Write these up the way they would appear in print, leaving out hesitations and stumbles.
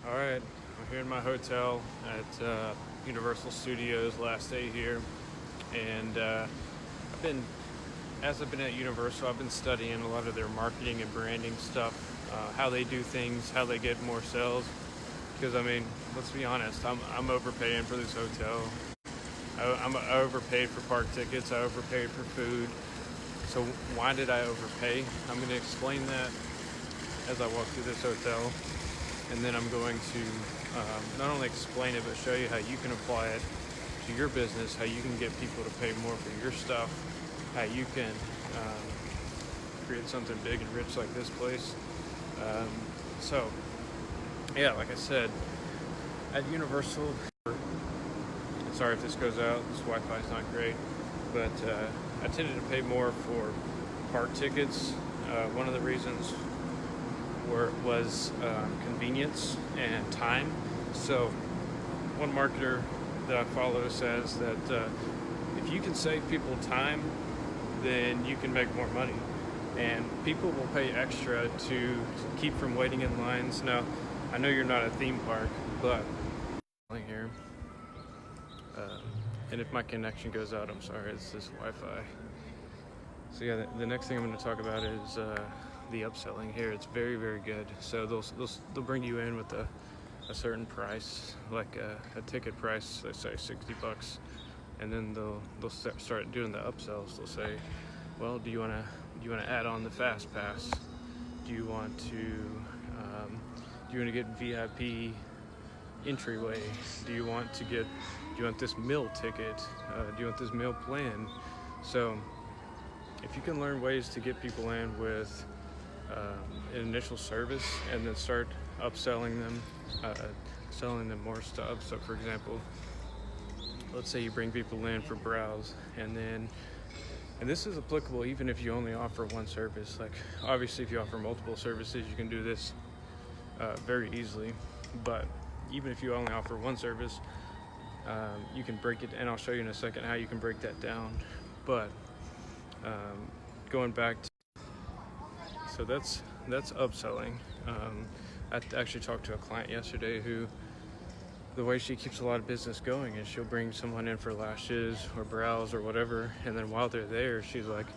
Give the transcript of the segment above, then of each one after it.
All right, I'm here in my hotel at Universal Studios, last day here, and as I've been at Universal, I've been studying a lot of their marketing and branding stuff, how they do things, how they get more sales. Because I mean, let's be honest, I'm overpaying for this hotel. I overpaid for park tickets. I overpaid for food. So why did I overpay? I'm going to explain that as I walk through this hotel, and then I'm going to not only explain it, but show you how you can apply it to your business, how you can get people to pay more for your stuff, how you can create something big and rich like this place. So, yeah, like I said, at Universal, sorry if this goes out, this Wi-Fi is not great, but I tended to pay more for park tickets. One of the reasons was convenience and time. So one marketer that I follow says that if you can save people time, then you can make more money, and people will pay extra to keep from waiting in lines. Now, I know you're not a theme park, but here, and if my connection goes out, I'm sorry, it's this Wi-Fi. So yeah, the next thing I'm going to talk about is the upselling here. It's very, very good. So they'll bring you in with a certain price, like a ticket price, let's say $60, and then they'll start doing the upsells. They'll say, well, do you want to add on the fast pass? Do you want to get VIP entryway? Do you want this meal ticket? Do you want this meal plan? So if you can learn ways to get people in with an initial service and then start upselling them, selling them more stuff. So for example, let's say you bring people in for browse, and this is applicable even if you only offer one service. Like obviously if you offer multiple services, you can do this very easily, but even if you only offer one service, you can break it, and I'll show you in a second how you can break that down. But going back to, so that's upselling. I actually talked to a client yesterday who, the way she keeps a lot of business going is she'll bring someone in for lashes or brows or whatever, and then while they're there, she's like,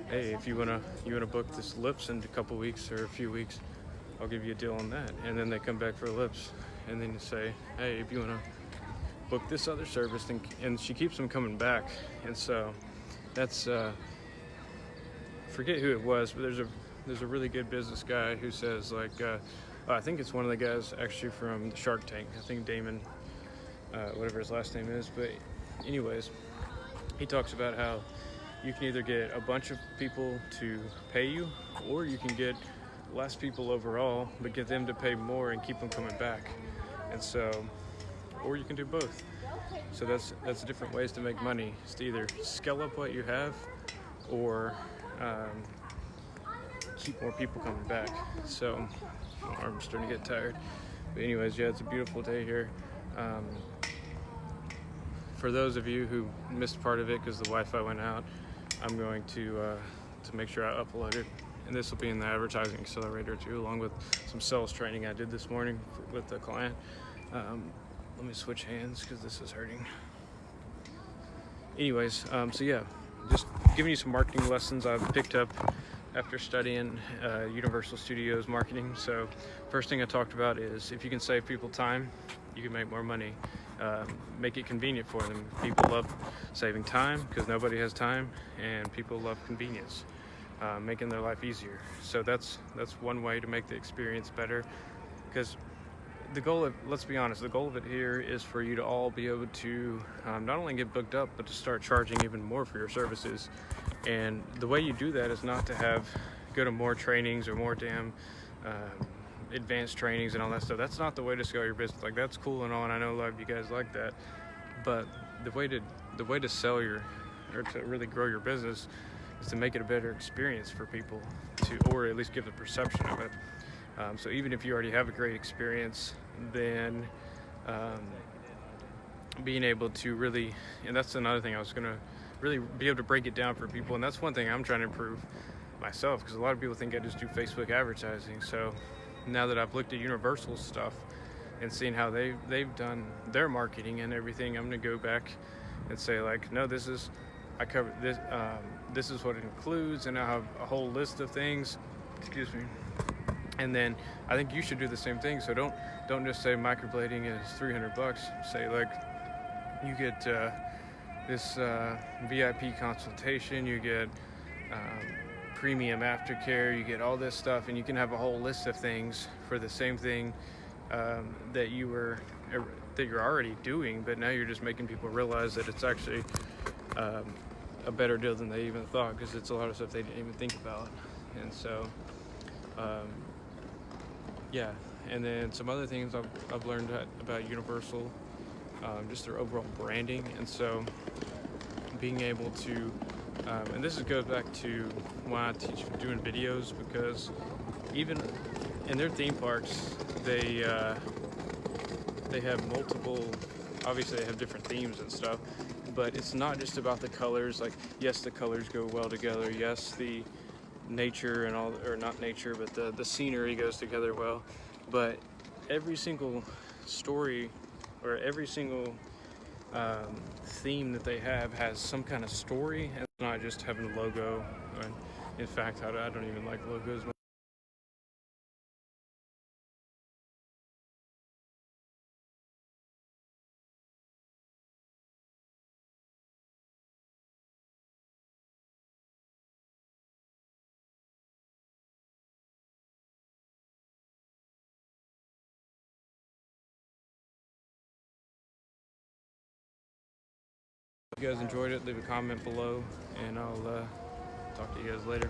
hey, if you wanna book this lips in a couple weeks or a few weeks, I'll give you a deal on that. And then they come back for lips, and then you say, hey, if you wanna book this other service, and she keeps them coming back. And so that's forget who it was, but there's a really good business guy who says, like, I think it's one of the guys actually from Shark Tank. I think Damon, whatever his last name is. But anyways, he talks about how you can either get a bunch of people to pay you, or you can get less people overall, but get them to pay more and keep them coming back. And so, or you can do both. So that's different ways to make money. It's to either scale up what you have, or keep more people coming back. So my arm's starting to get tired. But anyways, yeah, it's a beautiful day here. For those of you who missed part of it because the Wi-Fi went out, I'm going to make sure I upload it. And this will be in the advertising accelerator too, along with some sales training I did this morning with the client. Let me switch hands because this is hurting. Anyways, so yeah, just giving you some marketing lessons I've picked up after studying Universal Studios marketing. So first thing I talked about is if you can save people time, you can make more money. Make it convenient for them. People love saving time because nobody has time, and people love convenience, making their life easier. So that's one way to make the experience better, because the goal of, let's be honest, the goal of it here is for you to all be able to not only get booked up, but to start charging even more for your services. And the way you do that is not to go to more trainings or more damn advanced trainings and all that stuff. That's not the way to scale your business. Like, that's cool and all, and I know a lot of you guys like that, but the way to sell or to really grow your business is to make it a better experience for people, or at least give the perception of it. So even if you already have a great experience, then being able to really, and that's another thing I was going to really be able to break it down for people, and that's one thing I'm trying to improve myself, because a lot of people think I just do Facebook advertising. So now that I've looked at Universal stuff, and seeing how they've done their marketing and everything. I'm gonna go back and say like, no, I covered this. This is what it includes, and I have a whole list of things. Excuse me. And then I think you should do the same thing. So don't just say microblading is $300. Say like, you get this VIP consultation, you get premium aftercare, you get all this stuff, and you can have a whole list of things for the same thing that you're already doing, but now you're just making people realize that it's actually a better deal than they even thought, because it's a lot of stuff they didn't even think about. And so yeah, and then some other things I've learned about Universal, just their overall branding. And so being able to and this goes back to why I teach doing videos, because even in their theme parks, they have multiple, obviously they have different themes and stuff, but it's not just about the colors. Like, yes, the colors go well together, yes, the nature and all, or not nature, but the scenery goes together well, but every single story or every single theme that they have has some kind of story, and it's not just having a logo. And in fact, I don't even like logos. If you guys enjoyed it, leave a comment below, and I'll talk to you guys later.